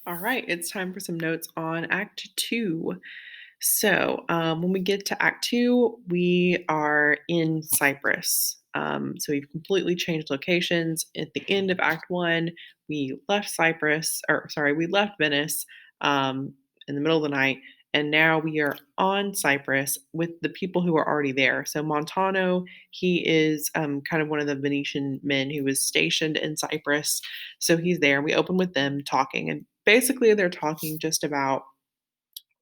All right, it's time for some notes on Act Two. When we get to Act Two, we are in Cyprus. So we've completely changed locations. At the end of Act One, we left we left Venice in the middle of the night, and now we are on Cyprus with the people who are already there. So Montano, he is kind of one of the Venetian men who was stationed in Cyprus. So he's there. We open with them talking, and basically they're talking just about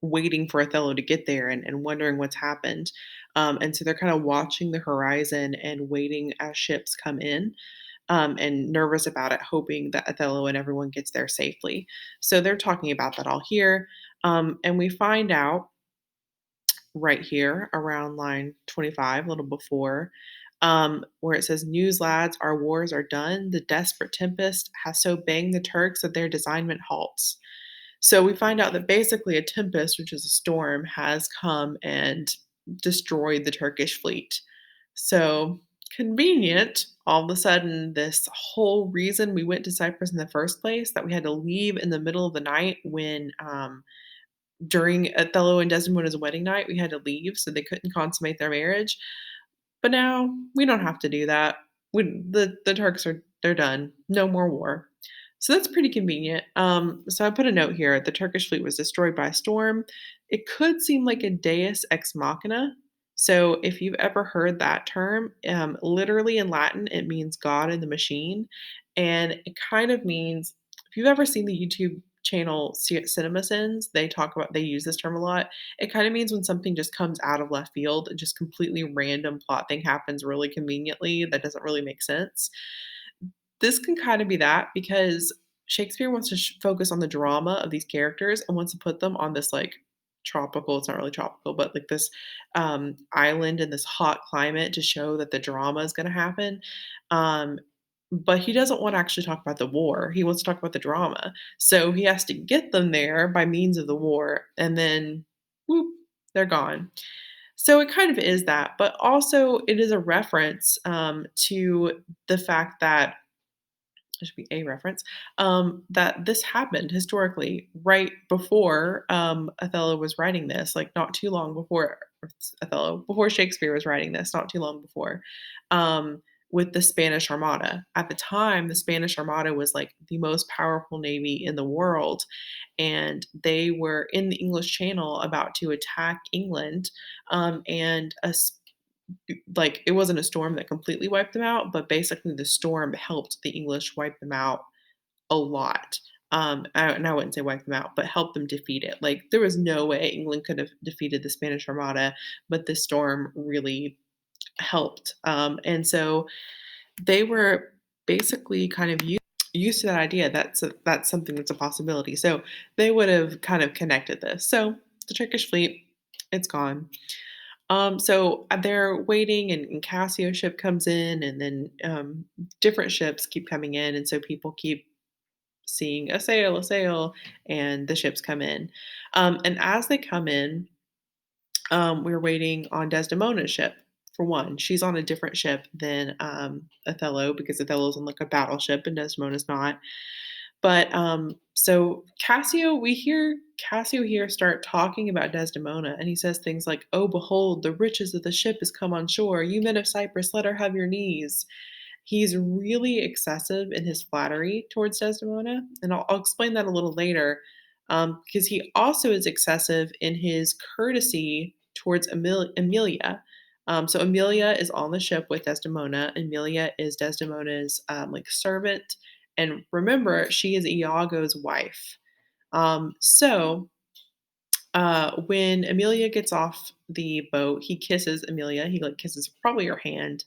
waiting for Othello to get there and wondering what's happened. And so they're kind of watching the horizon and waiting as ships come in, and nervous about it, hoping that Othello and everyone gets there safely. So they're talking about that all here. And we find out right here around line 25, a little before, where it says, "News, lads, our wars are done. The desperate tempest has so banged the Turks that their designment halts." So we find out that basically a tempest, which is a storm, has come and destroyed the Turkish fleet. So convenient, all of a sudden, this whole reason we went to Cyprus in the first place, that we had to leave in the middle of the night when during Othello and Desdemona's wedding night, we had to leave so they couldn't consummate their marriage. But now we don't have to do that. The Turks are they're done. No more war. So that's pretty convenient. So I put a note here. The Turkish fleet was destroyed by a storm. It could seem like a deus ex machina. So if you've ever heard that term, literally in Latin, it means God in the machine. And it kind of means, if you've ever seen the YouTube channel Cinema Sins, they use this term a lot. It kind of means when something just comes out of left field, just completely random plot thing happens really conveniently that doesn't really make sense. This can kind of be that because Shakespeare wants to focus on the drama of these characters and wants to put them on this like tropical, it's not really tropical, but like this island in this hot climate to show that the drama is going to happen. Um, but he doesn't want to actually talk about the war. He wants to talk about the drama. So he has to get them there by means of the war, and then whoop, they're gone. So it kind of is that, but also it is a reference to the fact that it should be a reference, that this happened historically right before Othello was writing this, like not too long before Othello, before Shakespeare was writing this, not too long before, with the Spanish Armada. At the time, the Spanish Armada was like the most powerful navy in the world, and they were in the English Channel about to attack England, and like it wasn't a storm that completely wiped them out, but basically the storm helped the English wipe them out a lot. And I wouldn't say wipe them out, but help them defeat it. Like there was no way England could have defeated the Spanish Armada, but this storm really helped. And so they were basically kind of used to that idea. That's something that's a possibility. So they would have kind of connected this. So the Turkish fleet, it's gone. They're waiting, and Cassio's ship comes in, and then different ships keep coming in, and so people keep seeing a sail, and the ships come in. And as they come in, we're waiting on Desdemona's ship. For one, she's on a different ship than Othello because Othello's on like a battleship and Desdemona's not. But so we hear Cassio here start talking about Desdemona, and he says things like, "Oh, behold, the riches of the ship has come on shore. You men of Cyprus, let her have your knees." He's really excessive in his flattery towards Desdemona, and I'll explain that a little later, because he also is excessive in his courtesy towards Emilia. So Emilia is on the ship with Desdemona. Emilia is Desdemona's like servant, and remember, she is Iago's wife. When Emilia gets off the boat, he kisses Emilia. He like kisses probably her hand,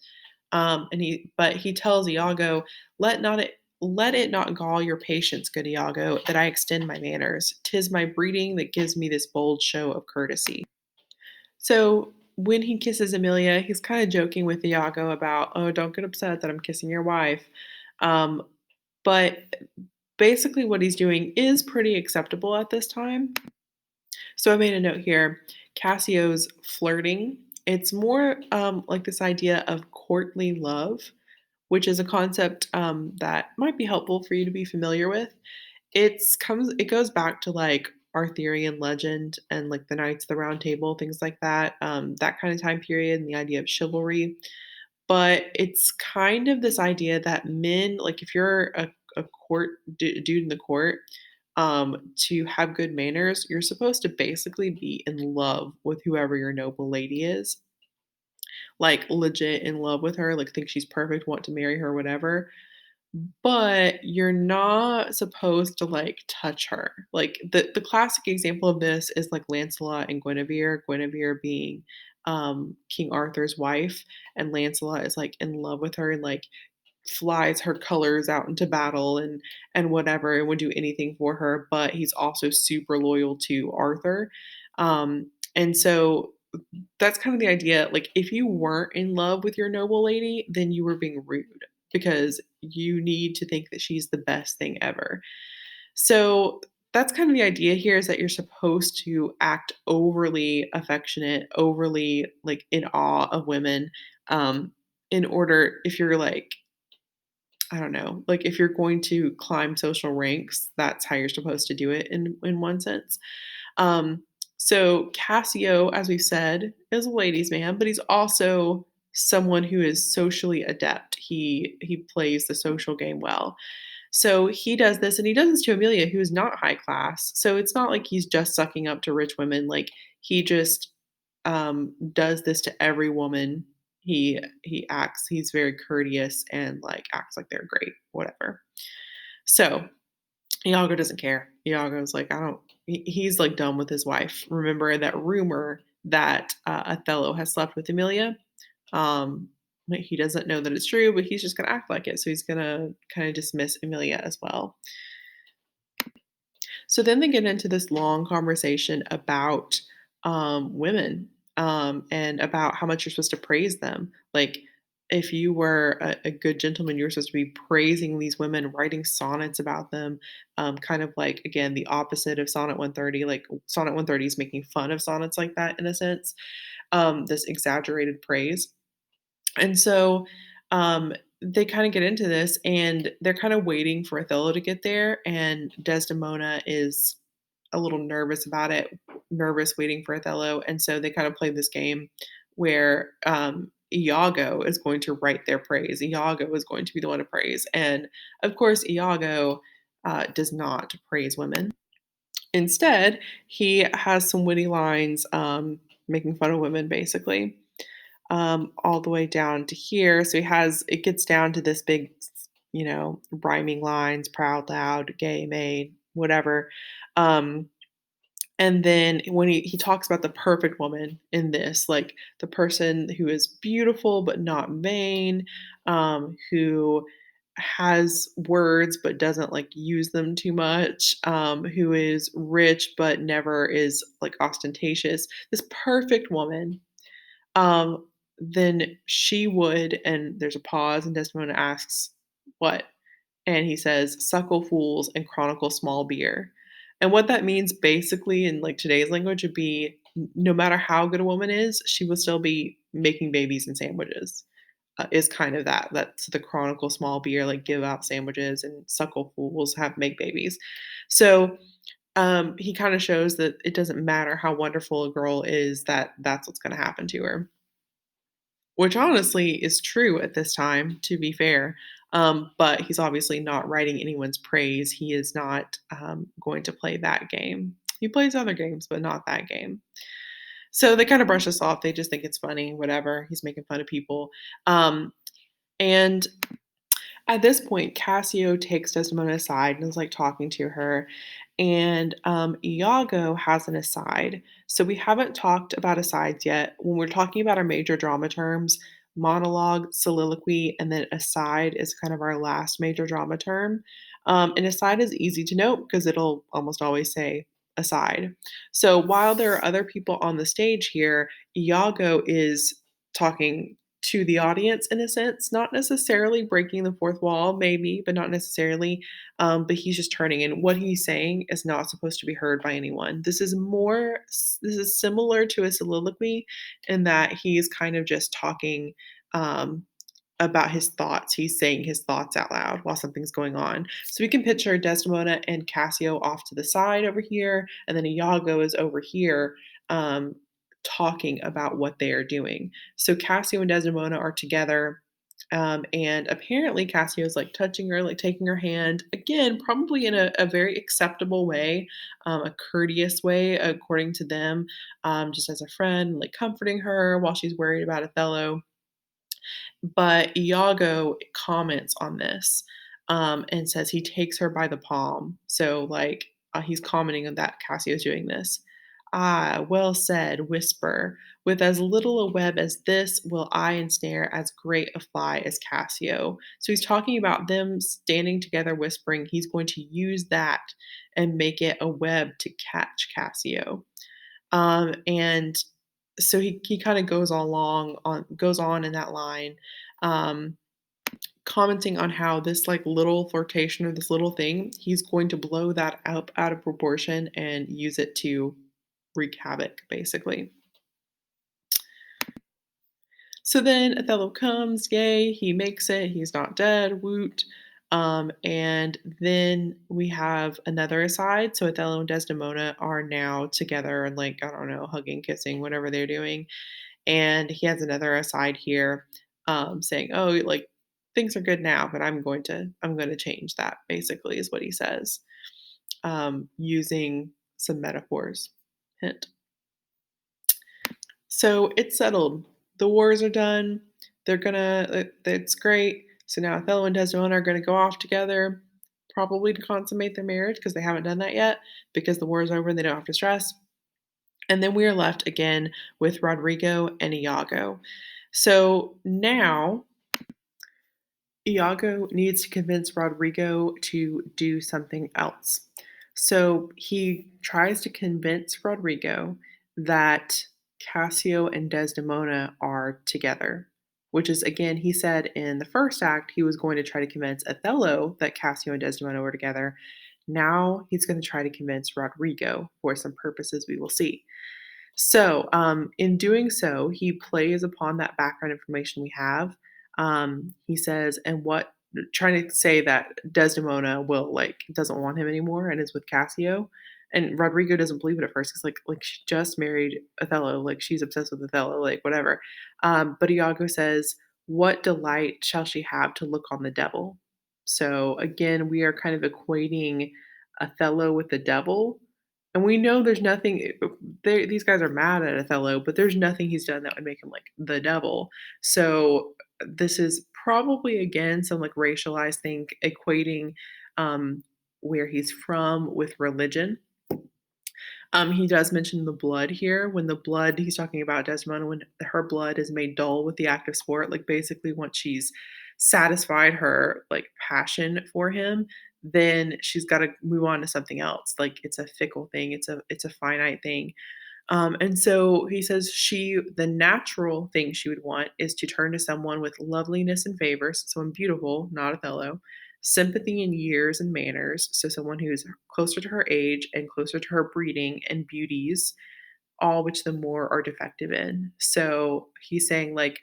but he tells Iago, let it not gall your patience, good Iago, that I extend my manners. 'Tis my breeding that gives me this bold show of courtesy." So when he kisses Emilia, he's kind of joking with Iago about, "Oh, don't get upset that I'm kissing your wife." Um, but basically, what he's doing is pretty acceptable at this time. So I made a note here. Cassio's flirting. It's more like this idea of courtly love, which is a concept that might be helpful for you to be familiar with. It goes back to, like, Arthurian legend and, like, the Knights of the Round Table, things like that kind of time period and the idea of chivalry, but it's kind of this idea that men like, if you're a court dude in the court, to have good manners, you're supposed to basically be in love with whoever your noble lady is, like, legit in love with her, like, think she's perfect, want to marry her, whatever. But you're not supposed to, like, touch her. Like, the classic example of this is, like, Lancelot and Guinevere, Guinevere being, King Arthur's wife, and Lancelot is, like, in love with her and, like, flies her colors out into battle and whatever, and would do anything for her, but he's also super loyal to Arthur. And so that's kind of the idea, like, if you weren't in love with your noble lady, then you were being rude because you need to think that she's the best thing ever. So, that's kind of the idea here is that you're supposed to act overly affectionate, overly, like, in awe of women, in order if you're, like, I don't know, like, if you're going to climb social ranks, that's how you're supposed to do it in one sense. Um, so Cassio, as we've said, is a ladies' man, but he's also someone who is socially adept. He plays the social game well. So he does this, and he does this to Amelia, who is not high class. So it's not like he's just sucking up to rich women. Like he just does this to every woman. He's very courteous and like acts like they're great, whatever. So Iago doesn't care. Iago's like, I don't he's, like, done with his wife. Remember that rumor that, Othello has slept with Emilia? Um, but he doesn't know that it's true, but he's just gonna act like it, so he's gonna kinda dismiss Emilia as well. So then they get into this long conversation about women and about how much you're supposed to praise them. Like, if you were a good gentleman, you're supposed to be praising these women, writing sonnets about them, kind of like, again, the opposite of Sonnet 130. Like, Sonnet 130 is making fun of sonnets like that in a sense, this exaggerated praise. And so they kind of get into this and they're kind of waiting for Othello to get there. And Desdemona is a little nervous about it, nervous waiting for Othello, and so they kind of play this game where, Iago is going to write their praise. Iago is going to be the one to praise, and, of course, Iago, does not praise women. Instead, he has some witty lines, making fun of women, basically, all the way down to here, so he has it gets down to this big, rhyming lines, "proud, loud, gay, maid," whatever, um and then when he talks about the perfect woman in this, like the person who is beautiful but not vain, who has words but doesn't like use them too much, who is rich but never is like ostentatious. This perfect woman, um, then she would, and there's a pause, and Desdemona asks, "What?" And he says, "Suckle fools and chronicle small beer." And what that means basically in like today's language would be no matter how good a woman is, she will still be making babies and sandwiches. Is kind of that. That's the chronicle small beer, like give out sandwiches and suckle fools, have make babies. So he kind of shows that it doesn't matter how wonderful a girl is, that that's what's going to happen to her. Which honestly is true at this time, to be fair, but he's obviously not writing anyone's praise. He is not, going to play that game. He plays other games, but not that game. So they kinda brush us off, they just think it's funny, whatever, he's making fun of people, and at this point, Cassio takes Desdemona aside and is like talking to her, and Iago has an aside. So we haven't talked about asides yet. When we're talking about our major drama terms, monologue, soliloquy, and then aside is kind of our last major drama term. And aside is easy to note because it'll almost always say aside. So while there are other people on the stage here, Iago is talking to the audience in a sense, not necessarily breaking the fourth wall, maybe, but not necessarily. But he's just turning, and what he's saying is not supposed to be heard by anyone. This is similar to a soliloquy in that he's kind of just talking, um, about his thoughts. He's saying his thoughts out loud while something's going on. So we can picture Desdemona and Cassio off to the side over here, and then Iago is over here um, talking about what they are doing. So Cassio and Desdemona are together. And apparently Cassio is like touching her, like taking her hand again, probably in a very acceptable way, a courteous way, according to them, just as a friend, like comforting her while she's worried about Othello. But Iago comments on this, and says he takes her by the palm. So, like, he's commenting on that Cassio's doing this. "Ah, well said, whisper. With as little a web as this will I ensnare as great a fly as Cassio." So he's talking about them standing together whispering. He's going to use that and make it a web to catch Cassio. And so he kinda goes on in that line, um, commenting on how this, like, little flirtation or this little thing, he's going to blow that up out of proportion and use it to wreak havoc, basically. So then Othello comes, yay, he makes it, he's not dead, woot. And then we have another aside. So Othello and Desdemona are now together and like, I don't know, hugging, kissing, whatever they're doing. And he has another aside here saying, oh, like things are good now, but I'm going to change that, basically, is what he says, using some metaphors. Hint. So it's settled. The wars are done. It's great. So now Othello and Desdemona are gonna go off together, probably to consummate their marriage because they haven't done that yet because the war is over and they don't have to stress. And then we are left again with Rodrigo and Iago. So now Iago needs to convince Rodrigo to do something else. So he tries to convince Rodrigo that Cassio and Desdemona are together, which is, again, he said in the first act he was going to try to convince Othello that Cassio and Desdemona were together. Now he's going to try to convince Rodrigo for some purposes we will see. So, in doing so, he plays upon that background information we have. He says, and what trying to say that Desdemona will like doesn't want him anymore and is with Cassio. And Rodrigo doesn't believe it at first. He's like she just married Othello, like she's obsessed with Othello, like whatever. But Iago says, "What delight shall she have to look on the devil?" So again, we are kind of equating Othello with the devil, and we know there's nothing these guys are mad at Othello, but there's nothing he's done that would make him like the devil. So this is probably again some like racialized thing equating um where he's from with religion. He does mention the blood here. When the blood, he's talking about Desdemona, when her blood is made dull with the act of sport, like basically once she's satisfied her like passion for him, then she's got to move on to something else. Like it's a fickle thing. It's a finite thing. And so he says the natural thing she would want is to turn to someone with loveliness and favors, someone beautiful, not Othello, sympathy in years and manners, so someone who's closer to her age and closer to her breeding and beauties, all which the more are defective in. So he's saying like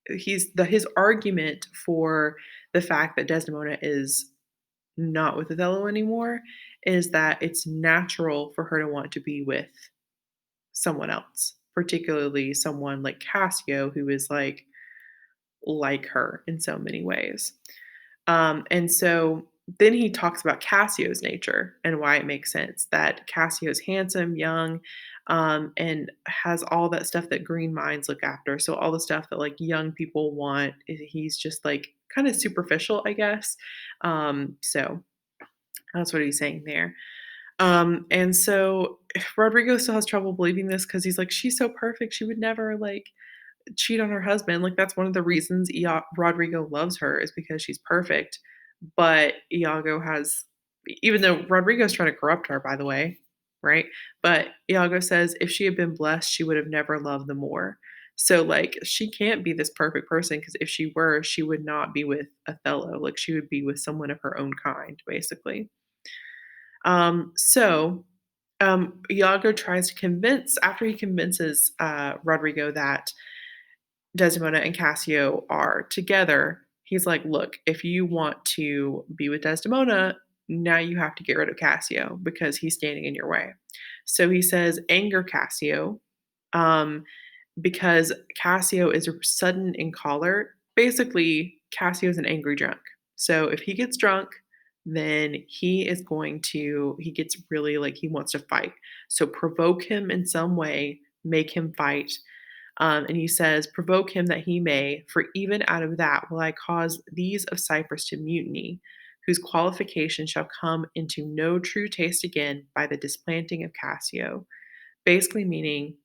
his argument for the fact that Desdemona is not with Othello anymore is that it's natural for her to want to be with someone else, particularly someone like Cassio, who is like her in so many ways. And so then he talks about Cassio's nature and why it makes sense that Cassio's handsome, young, and has all that stuff that green minds look after. So all the stuff that like young people want, he's just like kind of superficial, I guess. So that's what he's saying there. And so Rodrigo still has trouble believing this because he's like, she's so perfect. She would never like cheat on her husband. Like that's one of the reasons Rodrigo loves her is because she's perfect. But Iago has, even though Rodrigo's trying to corrupt her, by the way, right? But Iago says if she had been blessed, she would have never loved them more. So like she can't be this perfect person because if she were, she would not be with Othello. Like she would be with someone of her own kind, basically. Iago tries to convince, after he convinces Rodrigo that Desdemona and Cassio are together, he's like, "Look, if you want to be with Desdemona, now you have to get rid of Cassio because he's standing in your way." So he says, "Anger Cassio," um, because Cassio is sudden in choler. Basically, Cassio is an angry drunk. So if he gets drunk, then he gets really like he wants to fight. So provoke him in some way, make him fight, and he says, "Provoke him that he may, for even out of that will I cause these of Cyprus to mutiny, whose qualification shall come into no true taste again by the displanting of Cassio." Basically, meaning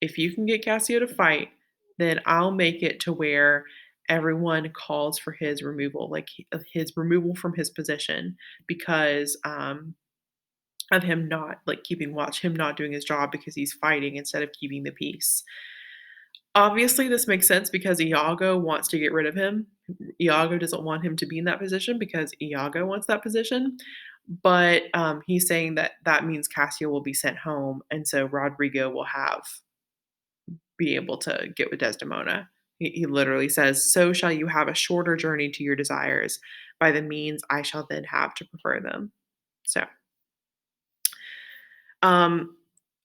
if you can get Cassio to fight, then I'll make it to where everyone calls for his removal, like his removal from his position because of him not like keeping watch, him not doing his job because he's fighting instead of keeping the peace. Obviously, this makes sense because Iago wants to get rid of him. Iago doesn't want him to be in that position because Iago wants that position. But he's saying that that means Cassio will be sent home, and so Rodrigo will have be able to get with Desdemona. He literally says, "So shall you have a shorter journey to your desires, by the means I shall then have to prefer them." So, um,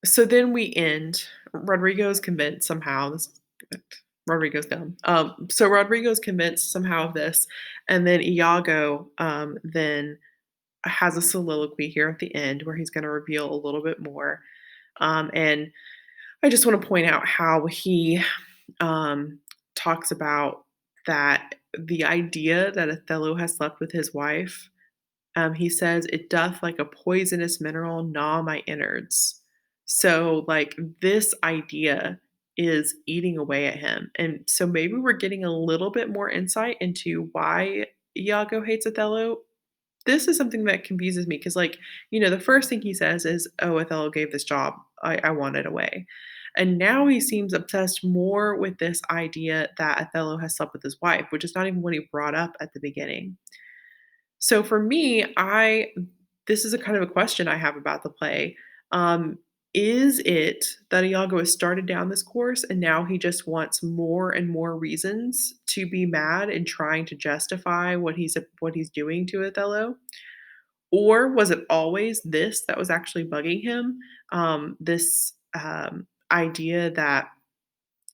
so then we end. Rodrigo's convinced somehow. Rodrigo's dumb. So Rodrigo's convinced somehow of this, and then Iago then has a soliloquy here at the end where he's going to reveal a little bit more. And I just want to point out how he um, talks about that the idea that Othello has slept with his wife. He says, "It doth like a poisonous mineral gnaw my innards." So, like, this idea is eating away at him. And so maybe we're getting a little bit more insight into why Iago hates Othello. This is something that confuses me because, like, the first thing he says is, "Oh, Othello gave this job. I want it away." And now he seems obsessed more with this idea that Othello has slept with his wife, which is not even what he brought up at the beginning. So for me, I this is a kind of a question I have about the play. Um, is it that Iago has started down this course and now he just wants more and more reasons to be mad and trying to justify what he's doing to Othello? Or was it always this that was actually bugging him? This idea that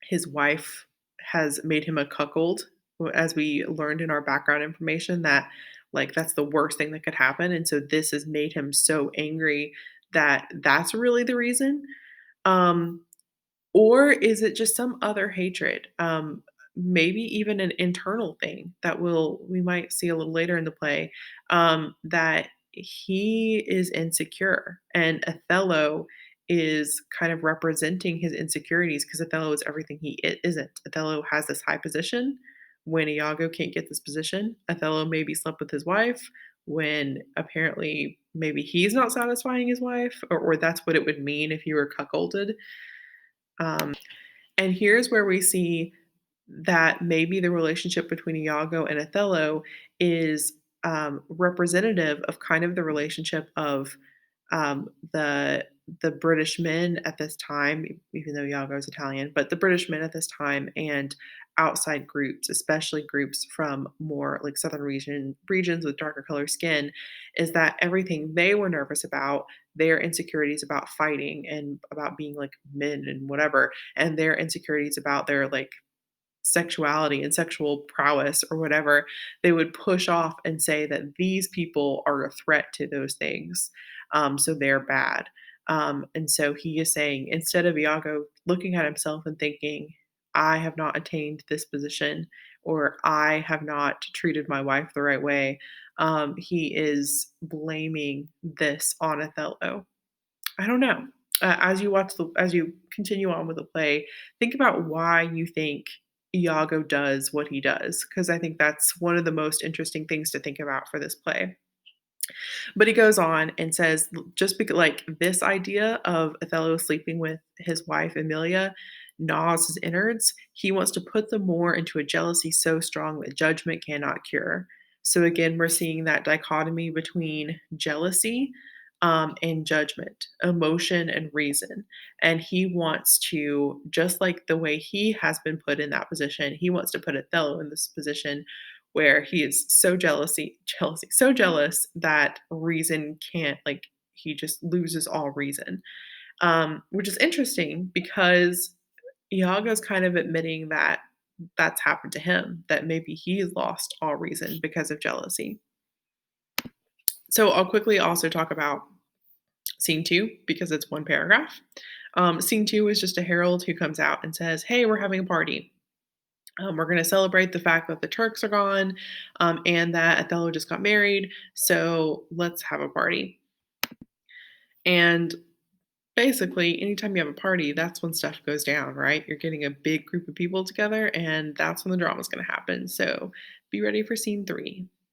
his wife has made him a cuckold, as we learned in our background information that, like, that's the worst thing that could happen, and so this has made him so angry that that's really the reason? Um, or is it just some other hatred? Maybe even an internal thing that we might see a little later in the play, that he is insecure and Othello is kind of representing his insecurities because Othello is everything he isn't. Othello has this high position when Iago can't get this position. Othello maybe slept with his wife when apparently maybe he's not satisfying his wife, or that's what it would mean if you were cuckolded. And here's where we see that maybe the relationship between Iago and Othello is representative of kind of the relationship of the British men at this time, even though Iago is Italian, but the British men at this time and outside groups, especially groups from more like southern regions with darker color skin, is that everything they were nervous about, their insecurities about fighting and about being like men and whatever, and their insecurities about their like sexuality and sexual prowess or whatever, they would push off and say that these people are a threat to those things. So they're bad. And so he is saying, instead of Iago looking at himself and thinking, I have not attained this position or I have not treated my wife the right way, he is blaming this on Othello. I don't know. As you continue on with the play, think about why you think Iago does what he does, because I think that's one of the most interesting things to think about for this play. But he goes on and says, just because like this idea of Othello sleeping with his wife Emilia gnaws his innards, he wants to put them more into a jealousy so strong that judgment cannot cure. So again, we're seeing that dichotomy between jealousy and judgment, emotion and reason. And he wants to, just like the way he has been put in that position, he wants to put Othello in this position where he is so jealous that reason can't, like, he just loses all reason. Which is interesting because Iago's kind of admitting that that's happened to him, that maybe he's lost all reason because of jealousy. So I'll quickly also talk about scene two because it's one paragraph. Scene two is just a herald who comes out and says, "Hey, we're having a party. We're going to celebrate the fact that the Turks are gone and that Othello just got married. So let's have a party." And basically, anytime you have a party, that's when stuff goes down, right? You're getting a big group of people together, and that's when the drama's going to happen. So be ready for scene three.